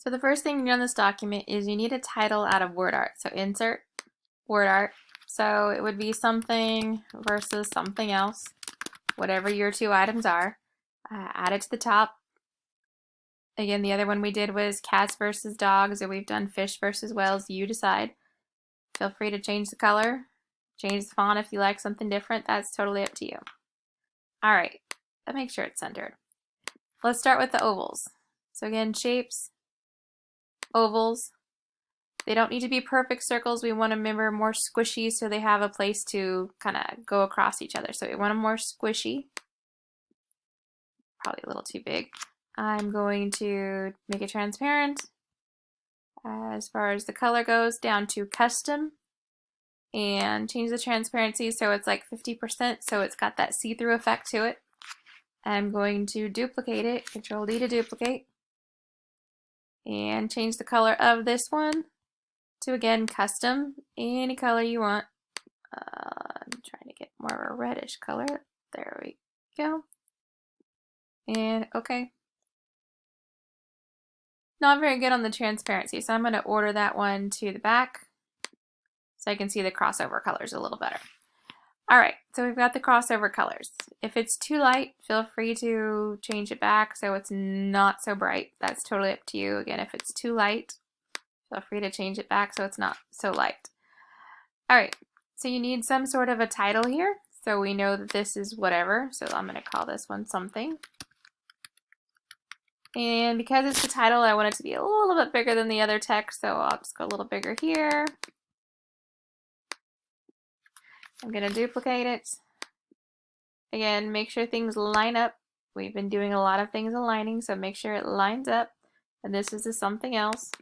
So the first thing you need on this document is you need a title out of Wordart. So insert Wordart. So it would be something versus something else, whatever your two items are. Add it to the top. Again, the other one we did was cats versus dogs, or we've done fish versus whales. You decide. Feel free to change the color, change the font if you like something different. That's totally up to you. All right, let's make sure it's centered. Let's start with the ovals. So again, shapes, ovals. They don't need to be perfect circles. We want them remember more squishy so they have a place to kind of go across each other. So we want them more squishy. Probably a little too big. I'm going to make it transparent. As far as the color goes, down to custom. And change the transparency so it's like 50%, so it's got that see-through effect to it. I'm going to duplicate it, Control D to duplicate. And change the color of this one to, again, custom, any color you want. I'm trying to get more of a reddish color. There we go. And okay. Not very good on the transparency, so I'm going to order that one to the back so I can see the crossover colors a little better. All right, so we've got the crossover colors. If it's too light, feel free to change it back so it's not so bright. That's totally up to you. Again, if it's too light, feel free to change it back so it's not so light. All right, so you need some sort of a title here. So we know that this is whatever. So I'm going to call this one something. And because it's the title, I want it to be a little bit bigger than the other text. So I'll just go a little bigger here. I'm going to duplicate it. Again, make sure things line up. We've been doing a lot of things aligning, so make sure it lines up. And this is something else.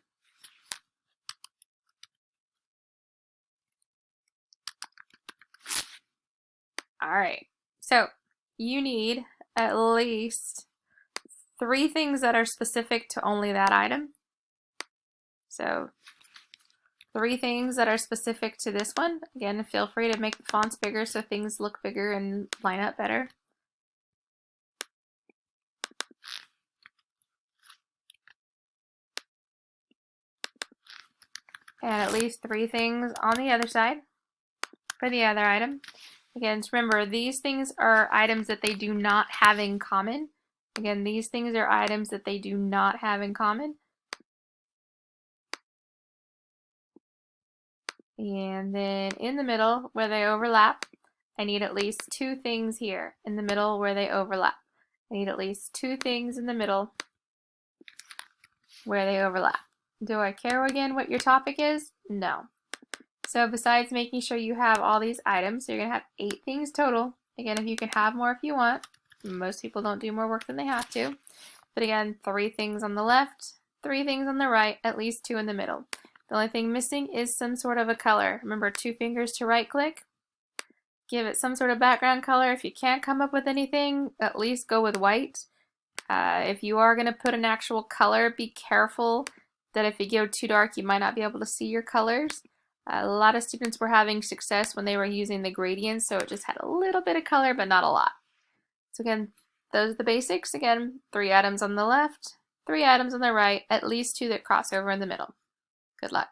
All right, so you need at least 3 things that are specific to only that item. So 3 things that are specific to this one. Again, feel free to make the fonts bigger so things look bigger and line up better. And at least 3 things on the other side for the other item. Again, remember, these things are items that they do not have in common. Again, these things are items that they do not have in common. And then in the middle where they overlap, I need at least 2 things here in the middle where they overlap. I need at least 2 things in the middle where they overlap. Do I care again what your topic is? No. So besides making sure you have all these items, so you're going to have 8 things total. Again, if you can have more if you want. Most people don't do more work than they have to. But again, 3 things on the left, 3 things on the right, at least 2 in the middle. The only thing missing is some sort of a color. Remember, 2 fingers to right click. Give it some sort of background color. If you can't come up with anything, at least go with white. If you are going to put an actual color, be careful that if you go too dark, you might not be able to see your colors. A lot of students were having success when they were using the gradients, so it just had a little bit of color, but not a lot. So again, those are the basics. Again, 3 items on the left, 3 items on the right, at least 2 that cross over in the middle. Good luck.